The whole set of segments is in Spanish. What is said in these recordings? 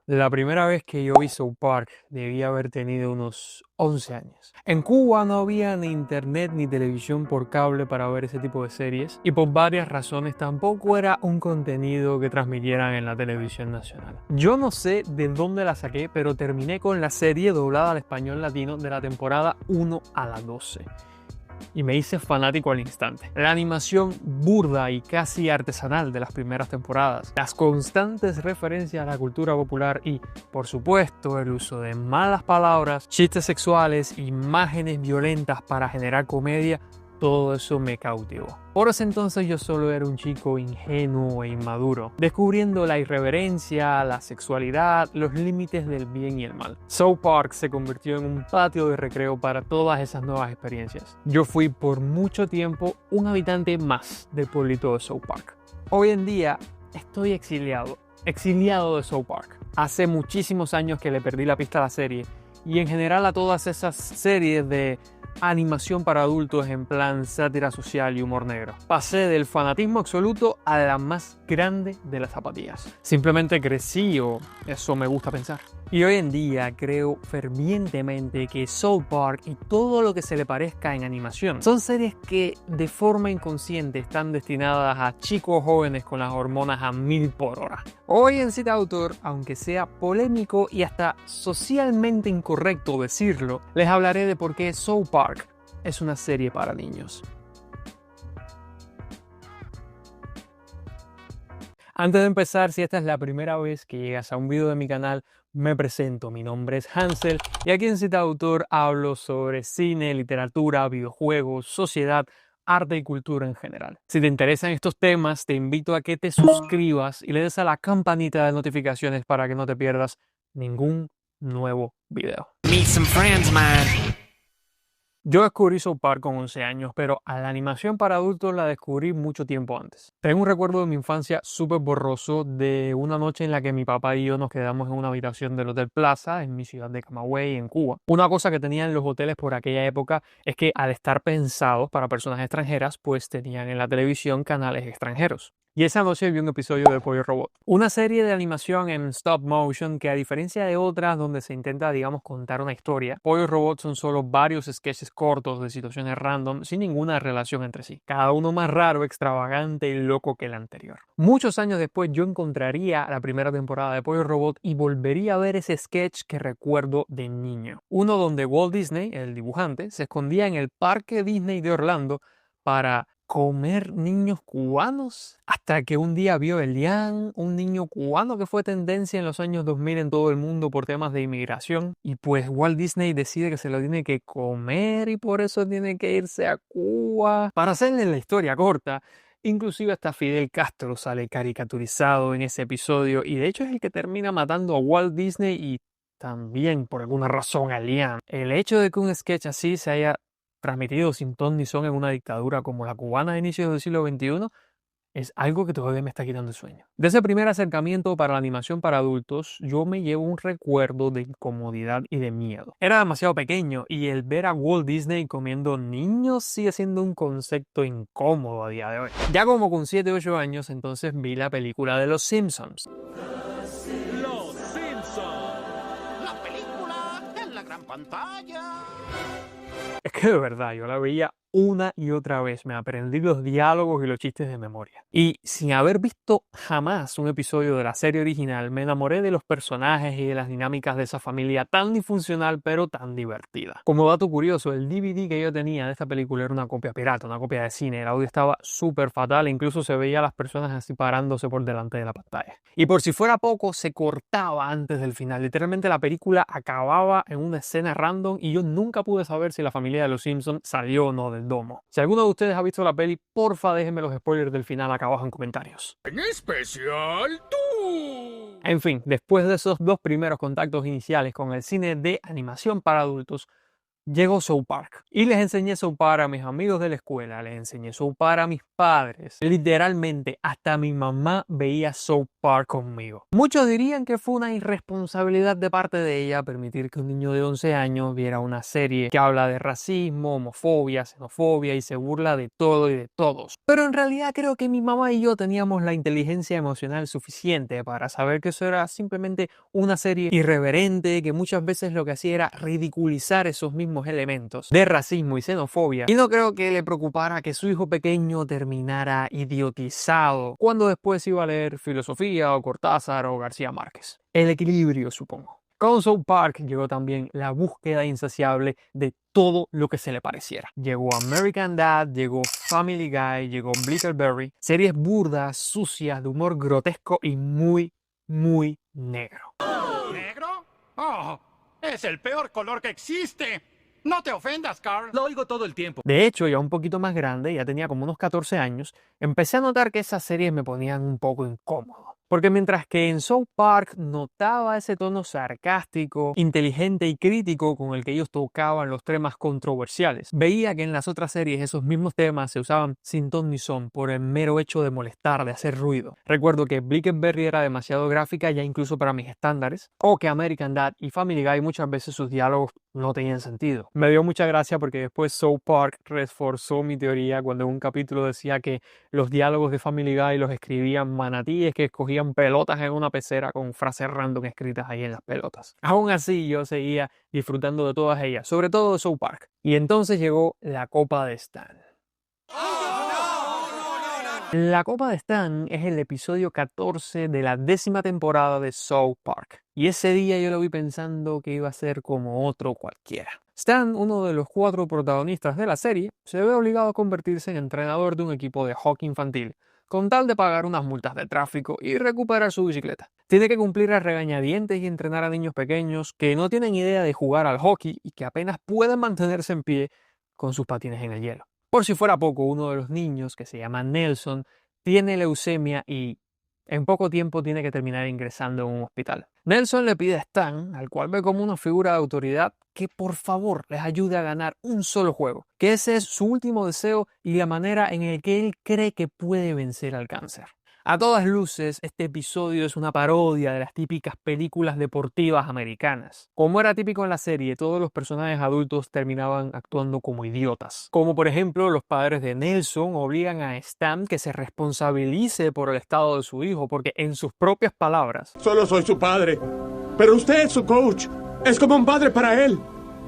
La primera vez que yo vi South Park debía haber tenido unos 11 años. En Cuba no había ni internet ni televisión por cable para ver ese tipo de series y por varias razones tampoco era un contenido que transmitieran en la televisión nacional. Yo no sé de dónde la saqué, pero terminé con la serie doblada al español latino de la temporada 1 a la 12. Y me hice fanático al instante. La animación burda y casi artesanal de las primeras temporadas, las constantes referencias a la cultura popular y, por supuesto, el uso de malas palabras, chistes sexuales, imágenes violentas para generar comedia, todo eso me cautivó. Por ese entonces yo solo era un chico ingenuo e inmaduro, descubriendo la irreverencia, la sexualidad, los límites del bien y el mal. South Park se convirtió en un patio de recreo para todas esas nuevas experiencias. Yo fui por mucho tiempo un habitante más del pueblito de South Park. Hoy en día estoy exiliado de South Park. Hace muchísimos años que le perdí la pista a la serie y en general a todas esas series de animación para adultos en plan sátira social y humor negro. Pasé del fanatismo absoluto a la más grande de las zapatillas. Simplemente crecí, o eso me gusta pensar. Y hoy en día creo fervientemente que South Park y todo lo que se le parezca en animación son series que de forma inconsciente están destinadas a chicos jóvenes con las hormonas a 1000 por hora. Hoy en Cita Autor, aunque sea polémico y hasta socialmente incorrecto decirlo, les hablaré de por qué South Park es una serie para niños. Antes de empezar, si esta es la primera vez que llegas a un video de mi canal, me presento. Mi nombre es Hansel y aquí en Cita Autor hablo sobre cine, literatura, videojuegos, sociedad, arte y cultura en general. Si te interesan estos temas, te invito a que te suscribas y le des a la campanita de notificaciones para que no te pierdas ningún nuevo video. Meet some friends, man. Yo descubrí South Park con 11 años, pero a la animación para adultos la descubrí mucho tiempo antes. Tengo un recuerdo de mi infancia súper borroso de una noche en la que mi papá y yo nos quedamos en una habitación del Hotel Plaza en mi ciudad de Camagüey, en Cuba. Una cosa que tenían los hoteles por aquella época es que al estar pensados para personas extranjeras, pues tenían en la televisión canales extranjeros. Y esa noche vi un episodio de Pollo Robot, una serie de animación en stop motion que, a diferencia de otras donde se intenta, digamos, contar una historia, Pollo Robot son solo varios sketches cortos de situaciones random sin ninguna relación entre sí, cada uno más raro, extravagante y loco que el anterior. Muchos años después yo encontraría la primera temporada de Pollo Robot y volvería a ver ese sketch que recuerdo de niño, uno donde Walt Disney, el dibujante, se escondía en el parque Disney de Orlando para comer niños cubanos, hasta que un día vio Elian, un niño cubano que fue tendencia en los años 2000 en todo el mundo por temas de inmigración, y pues Walt Disney decide que se lo tiene que comer y por eso tiene que irse a Cuba. Para hacerle la historia corta, inclusive hasta Fidel Castro sale caricaturizado en ese episodio y de hecho es el que termina matando a Walt Disney y también por alguna razón a Elian. El hecho de que un sketch así se haya transmitido sin ton ni son en una dictadura como la cubana de inicios del siglo XXI, es algo que todavía me está quitando el sueño. De ese primer acercamiento para la animación para adultos, yo me llevo un recuerdo de incomodidad y de miedo. Era demasiado pequeño y el ver a Walt Disney comiendo niños sigue siendo un concepto incómodo a día de hoy. Ya como con 7 o 8 años, entonces vi la película de Los Simpsons. Los Simpsons. La película en la gran pantalla. Es que de verdad, yo la veía una y otra vez, me aprendí los diálogos y los chistes de memoria. Y sin haber visto jamás un episodio de la serie original, me enamoré de los personajes y de las dinámicas de esa familia tan disfuncional pero tan divertida. Como dato curioso, el DVD que yo tenía de esta película era una copia pirata, una copia de cine. El audio estaba súper fatal e incluso se veía a las personas así parándose por delante de la pantalla. Y por si fuera poco, se cortaba antes del final. Literalmente la película acababa en una escena random y yo nunca pude saber si la familia de los Simpsons salió o no del domo. Si alguno de ustedes ha visto la peli, porfa déjenme los spoilers del final acá abajo en comentarios. En especial tú. En fin, después de esos dos primeros contactos iniciales con el cine de animación para adultos, llegó South Park. Y les enseñé South Park a mis amigos de la escuela, les enseñé South Park a mis padres. Literalmente, hasta mi mamá veía South Park conmigo. Muchos dirían que fue una irresponsabilidad de parte de ella permitir que un niño de 11 años viera una serie que habla de racismo, homofobia, xenofobia y se burla de todo y de todos. Pero en realidad creo que mi mamá y yo teníamos la inteligencia emocional suficiente para saber que eso era simplemente una serie irreverente que muchas veces lo que hacía era ridiculizar esos mismos elementos de racismo y xenofobia, y no creo que le preocupara que su hijo pequeño terminara idiotizado cuando después iba a leer filosofía o Cortázar o García Márquez. El equilibrio, supongo. Con South Park llegó también la búsqueda insaciable de todo lo que se le pareciera. Llegó American Dad, llegó Family Guy, llegó Brickleberry, series burdas, sucias, de humor grotesco y muy negro. ¿Negro? Oh, es el peor color que existe. No te ofendas, Carl. Lo oigo todo el tiempo. De hecho, ya un poquito más grande, ya tenía como unos 14 años, empecé a notar que esas series me ponían un poco incómodo. Porque mientras que en South Park notaba ese tono sarcástico, inteligente y crítico con el que ellos tocaban los temas controversiales, veía que en las otras series esos mismos temas se usaban sin ton ni son por el mero hecho de molestar, de hacer ruido. Recuerdo que Brickleberry era demasiado gráfica ya incluso para mis estándares, o que American Dad y Family Guy muchas veces sus diálogos no tenían sentido. Me dio mucha gracia porque después South Park reforzó mi teoría cuando en un capítulo decía que los diálogos de Family Guy los escribían manatíes que escogían pelotas en una pecera con frases random escritas ahí en las pelotas. Aún así yo seguía disfrutando de todas ellas, sobre todo de South Park. Y entonces llegó la Copa de Stan. La Copa de Stan es el episodio 14 de la 10ª temporada de South Park. Y ese día yo lo vi pensando que iba a ser como otro cualquiera. Stan, uno de los 4 protagonistas de la serie, se ve obligado a convertirse en entrenador de un equipo de hockey infantil, con tal de pagar unas multas de tráfico y recuperar su bicicleta. Tiene que cumplir a regañadientes y entrenar a niños pequeños que no tienen idea de jugar al hockey y que apenas pueden mantenerse en pie con sus patines en el hielo. Por si fuera poco, uno de los niños, que se llama Nelson, tiene leucemia y en poco tiempo tiene que terminar ingresando en un hospital. Nelson le pide a Stan, al cual ve como una figura de autoridad, que por favor les ayude a ganar un solo juego, que ese es su último deseo y la manera en la que él cree que puede vencer al cáncer. A todas luces, este episodio es una parodia de las típicas películas deportivas americanas. Como era típico en la serie, todos los personajes adultos terminaban actuando como idiotas. Como por ejemplo, los padres de Nelson obligan a Stan que se responsabilice por el estado de su hijo, porque en sus propias palabras, solo soy su padre, pero usted es su coach. Es como un padre para él.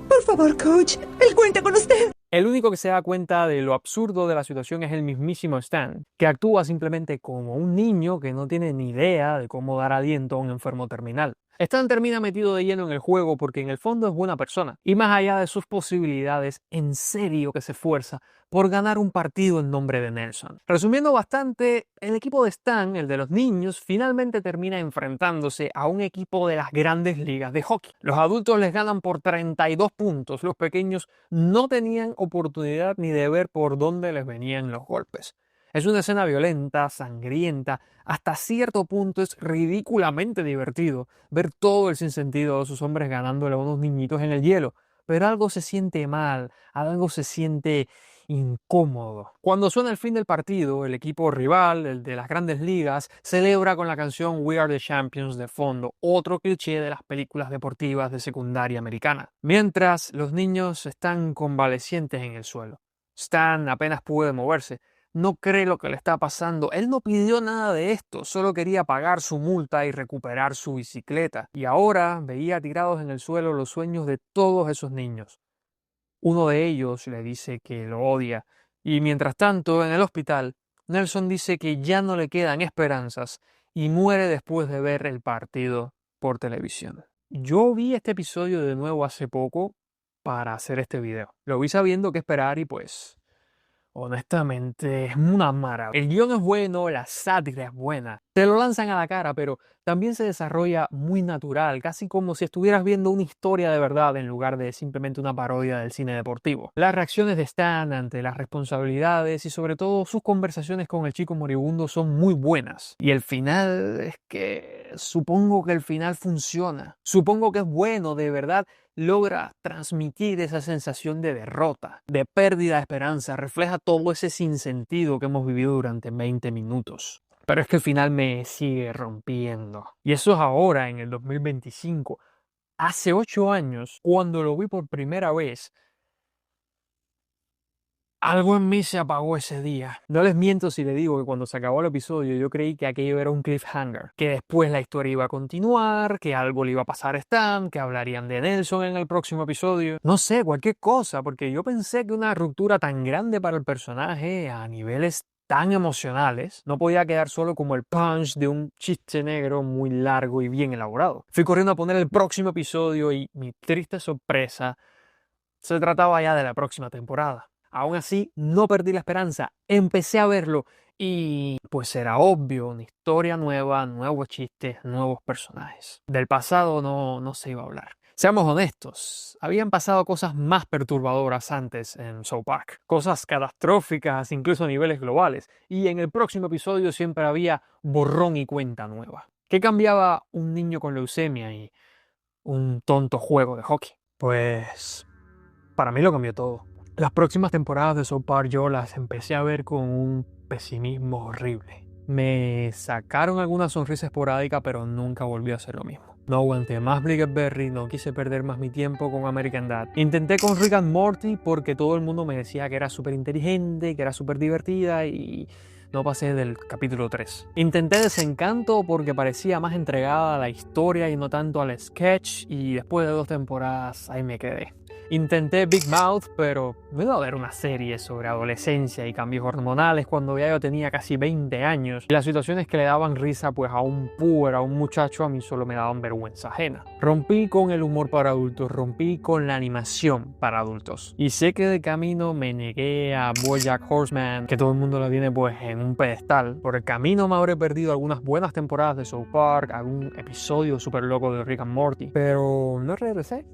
Por favor, coach, él cuenta con usted. el único que se da cuenta de lo absurdo de la situación es el mismísimo Stan, que actúa simplemente como un niño que no tiene ni idea de cómo dar aliento a un enfermo terminal. Stan termina metido de lleno en el juego porque en el fondo es buena persona, y más allá de sus posibilidades, en serio que se esfuerza por ganar un partido en nombre de Nelson. Resumiendo bastante, el equipo de Stan, el de los niños, finalmente termina enfrentándose a un equipo de las grandes ligas de hockey. Los adultos les ganan por 32 puntos, los pequeños no tenían oportunidad ni de ver por dónde les venían los golpes. Es una escena violenta, sangrienta, hasta cierto punto es ridículamente divertido ver todo el sinsentido de esos hombres ganándole a unos niñitos en el hielo, pero algo se siente mal, algo se siente incómodo. Cuando suena el fin del partido, el equipo rival, el de las grandes ligas, celebra con la canción We Are the Champions de fondo, otro cliché de las películas deportivas de secundaria americana. Mientras los niños están convalecientes en el suelo. Stan apenas puede moverse. No cree lo que le está pasando. Él no pidió nada de esto, solo quería pagar su multa y recuperar su bicicleta. Y ahora veía tirados en el suelo los sueños de todos esos niños. Uno de ellos le dice que lo odia. Y mientras tanto, en el hospital, Nelson dice que ya no le quedan esperanzas y muere después de ver el partido por televisión. Yo vi este episodio de nuevo hace poco para hacer este video. Lo vi sabiendo qué esperar y pues... honestamente, es una maravilla. El guión es bueno, la sátira es buena. Te lo lanzan a la cara, pero también se desarrolla muy natural, casi como si estuvieras viendo una historia de verdad en lugar de simplemente una parodia del cine deportivo. Las reacciones de Stan ante las responsabilidades y sobre todo sus conversaciones con el chico moribundo son muy buenas. Y el final es que supongo que el final funciona. Supongo que es bueno, de verdad. logra transmitir esa sensación de derrota, de pérdida de esperanza, refleja todo ese sinsentido que hemos vivido durante 20 minutos. Pero es que el final me sigue rompiendo. Y eso es ahora, en el 2025. Hace 8 años, cuando lo vi por primera vez, algo en mí se apagó ese día. No les miento si les digo que cuando se acabó el episodio yo creí que aquello era un cliffhanger, que después la historia iba a continuar, que algo le iba a pasar a Stan, que hablarían de Nelson en el próximo episodio. No sé, cualquier cosa, porque yo pensé que una ruptura tan grande para el personaje a niveles tan emocionales no podía quedar solo como el punch de un chiste negro muy largo y bien elaborado. Fui corriendo a poner el próximo episodio y mi triste sorpresa, se trataba ya de la próxima temporada. Aún así, no perdí la esperanza, empecé a verlo y pues era obvio, una historia nueva, nuevos chistes, nuevos personajes. Del pasado no se iba a hablar. Seamos honestos, habían pasado cosas más perturbadoras antes en South Park, cosas catastróficas incluso a niveles globales, y en el próximo episodio siempre había borrón y cuenta nueva. ¿Qué cambiaba un niño con leucemia y un tonto juego de hockey? Pues para mí lo cambió todo. Las próximas temporadas de South Park yo las empecé a ver con un pesimismo horrible. Me sacaron alguna sonrisa esporádica, pero nunca volví a hacer lo mismo. No aguanté más Brickleberry, no quise perder más mi tiempo con American Dad. Intenté con Rick and Morty porque todo el mundo me decía que era súper inteligente, que era súper divertida y no pasé del capítulo 3. Intenté Desencanto porque parecía más entregada a la historia y no tanto al sketch, y después de 2 temporadas ahí me quedé. Intenté Big Mouth, pero me iba a ver una serie sobre adolescencia y cambios hormonales cuando ya yo tenía casi 20 años. Y las situaciones que le daban risa pues a un puber, a un muchacho, a mí solo me daban vergüenza ajena. Rompí con el humor para adultos, rompí con la animación para adultos. Y sé que de camino me negué a BoJack Horseman, que todo el mundo lo tiene pues en un pedestal. Por el camino me habré perdido algunas buenas temporadas de South Park, algún episodio súper loco de Rick and Morty, pero no regresé.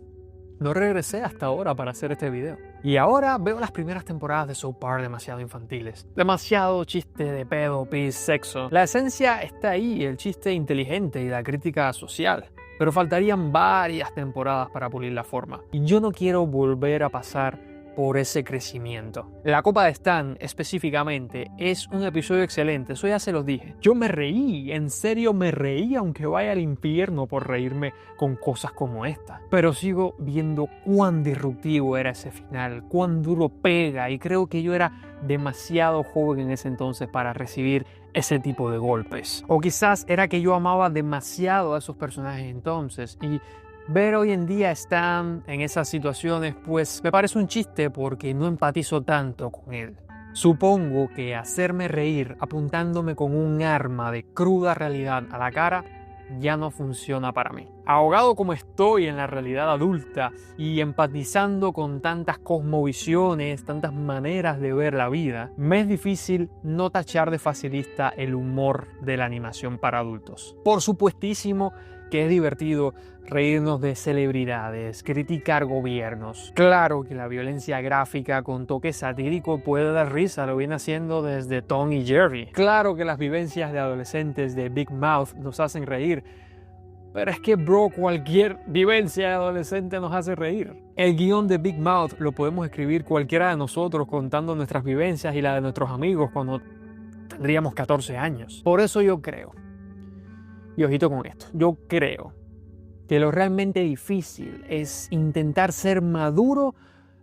No regresé hasta ahora para hacer este video. Y ahora veo las primeras temporadas de South Park demasiado infantiles. Demasiado chiste de pedo, pis, sexo. La esencia está ahí, el chiste inteligente y la crítica social. Pero faltarían varias temporadas para pulir la forma. Y yo no quiero volver a pasar por ese crecimiento. La Copa de Stan, específicamente, es un episodio excelente, eso ya se los dije. Yo me reí, en serio me reí, aunque vaya al infierno por reírme con cosas como esta. Pero sigo viendo cuán disruptivo era ese final, cuán duro pega, y creo que yo era demasiado joven en ese entonces para recibir ese tipo de golpes. O quizás era que yo amaba demasiado a esos personajes entonces, y ver hoy en día Stan en esas situaciones pues me parece un chiste porque no empatizo tanto con él. Supongo que hacerme reír apuntándome con un arma de cruda realidad a la cara ya no funciona para mí. Ahogado como estoy en la realidad adulta y empatizando con tantas cosmovisiones, tantas maneras de ver la vida, me es difícil no tachar de facilista el humor de la animación para adultos. Por supuestísimo que es divertido reírnos de celebridades, criticar gobiernos. Claro que la violencia gráfica con toque satírico puede dar risa, lo viene haciendo desde Tom y Jerry. Claro que las vivencias de adolescentes de Big Mouth nos hacen reír, pero es que, bro, cualquier vivencia de adolescente nos hace reír. El guión de Big Mouth lo podemos escribir cualquiera de nosotros contando nuestras vivencias y la de nuestros amigos cuando tendríamos 14 años. Por eso yo creo, y ojito con esto, yo creo que lo realmente difícil es intentar ser maduro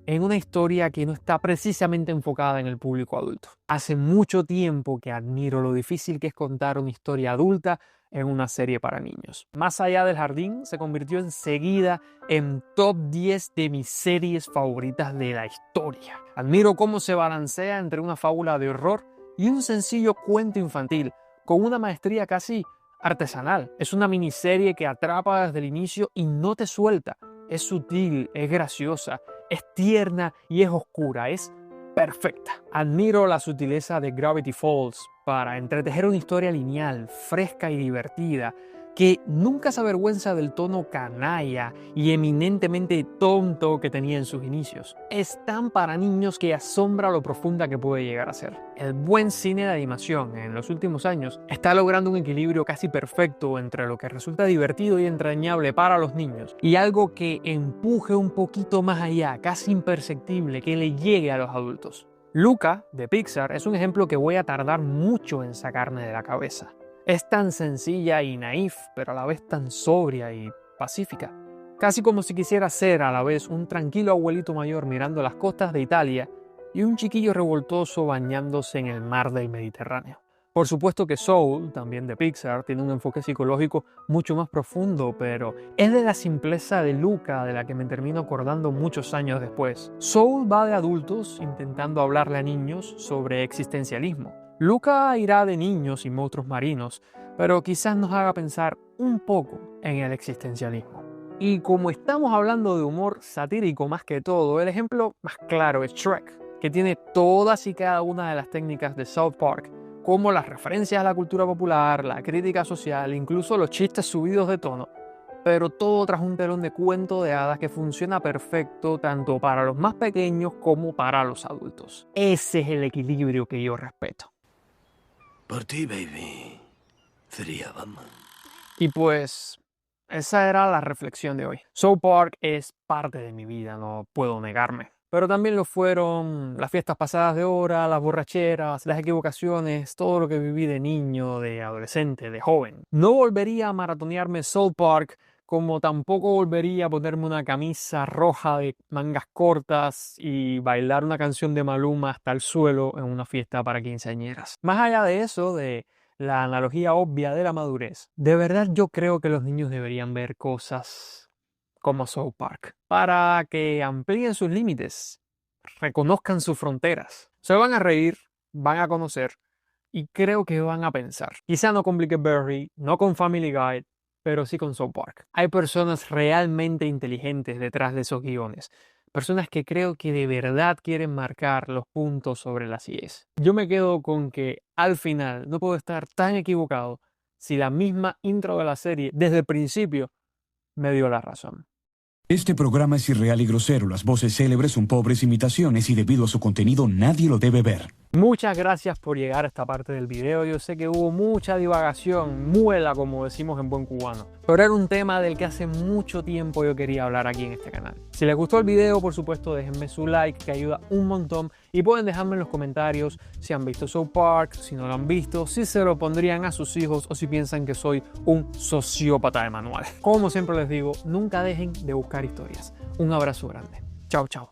en una historia que no está precisamente enfocada en el público adulto. Hace mucho tiempo que admiro lo difícil que es contar una historia adulta en una serie para niños. Más allá del jardín se convirtió enseguida en top 10 de mis series favoritas de la historia. Admiro cómo se balancea entre una fábula de horror y un sencillo cuento infantil con una maestría casi artesanal. Es una miniserie que atrapa desde el inicio y no te suelta. Es sutil, es graciosa, es tierna y es oscura. Es perfecta. Admiro la sutileza de Gravity Falls para entretejer una historia lineal, fresca y divertida, que nunca se avergüenza del tono canalla y eminentemente tonto que tenía en sus inicios. Es tan para niños que asombra lo profunda que puede llegar a ser. El buen cine de animación en los últimos años está logrando un equilibrio casi perfecto entre lo que resulta divertido y entrañable para los niños y algo que empuje un poquito más allá, casi imperceptible, que le llegue a los adultos. Luca, de Pixar, es un ejemplo que voy a tardar mucho en sacarme de la cabeza. Es tan sencilla y naif, pero a la vez tan sobria y pacífica. Casi como si quisiera ser a la vez un tranquilo abuelito mayor mirando las costas de Italia y un chiquillo revoltoso bañándose en el mar del Mediterráneo. Por supuesto que Soul, también de Pixar, tiene un enfoque psicológico mucho más profundo, pero es de la simpleza de Luca de la que me termino acordando muchos años después. Soul va de adultos intentando hablarle a niños sobre existencialismo. Luca irá de niños y monstruos marinos, pero quizás nos haga pensar un poco en el existencialismo. Y como estamos hablando de humor satírico más que todo, el ejemplo más claro es Shrek, que tiene todas y cada una de las técnicas de South Park, como las referencias a la cultura popular, la crítica social, incluso los chistes subidos de tono, pero todo tras un telón de cuento de hadas que funciona perfecto tanto para los más pequeños como para los adultos. Ese es el equilibrio que yo respeto. Por ti, baby, sería Batman. Y pues, esa era la reflexión de hoy. South Park es parte de mi vida, no puedo negarme. Pero también lo fueron las fiestas pasadas de hora, las borracheras, las equivocaciones, todo lo que viví de niño, de adolescente, de joven. No volvería a maratonearme South Park, como tampoco volvería a ponerme una camisa roja de mangas cortas y bailar una canción de Maluma hasta el suelo en una fiesta para quinceañeras. Más allá de eso, de la analogía obvia de la madurez, de verdad yo creo que los niños deberían ver cosas como South Park, para que amplíen sus límites, reconozcan sus fronteras. Se van a reír, van a conocer y creo que van a pensar. Quizá no con Brickleberry, no con Family Guy, pero sí con South Park. Hay personas realmente inteligentes detrás de esos guiones. Personas que creo que de verdad quieren marcar los puntos sobre las IES. Yo me quedo con que al final no puedo estar tan equivocado si la misma intro de la serie desde el principio me dio la razón. Este programa es irreal y grosero. Las voces célebres son pobres imitaciones y debido a su contenido nadie lo debe ver. Muchas gracias por llegar a esta parte del video. Yo sé que hubo mucha divagación, muela como decimos en buen cubano, pero era un tema del que hace mucho tiempo yo quería hablar aquí en este canal. Si les gustó el video, por supuesto déjenme su like que ayuda un montón y pueden dejarme en los comentarios si han visto South Park, si no lo han visto, si se lo pondrían a sus hijos o si piensan que soy un sociópata de manual. Como siempre les digo, nunca dejen de buscar historias. Un abrazo grande. Chao, chao.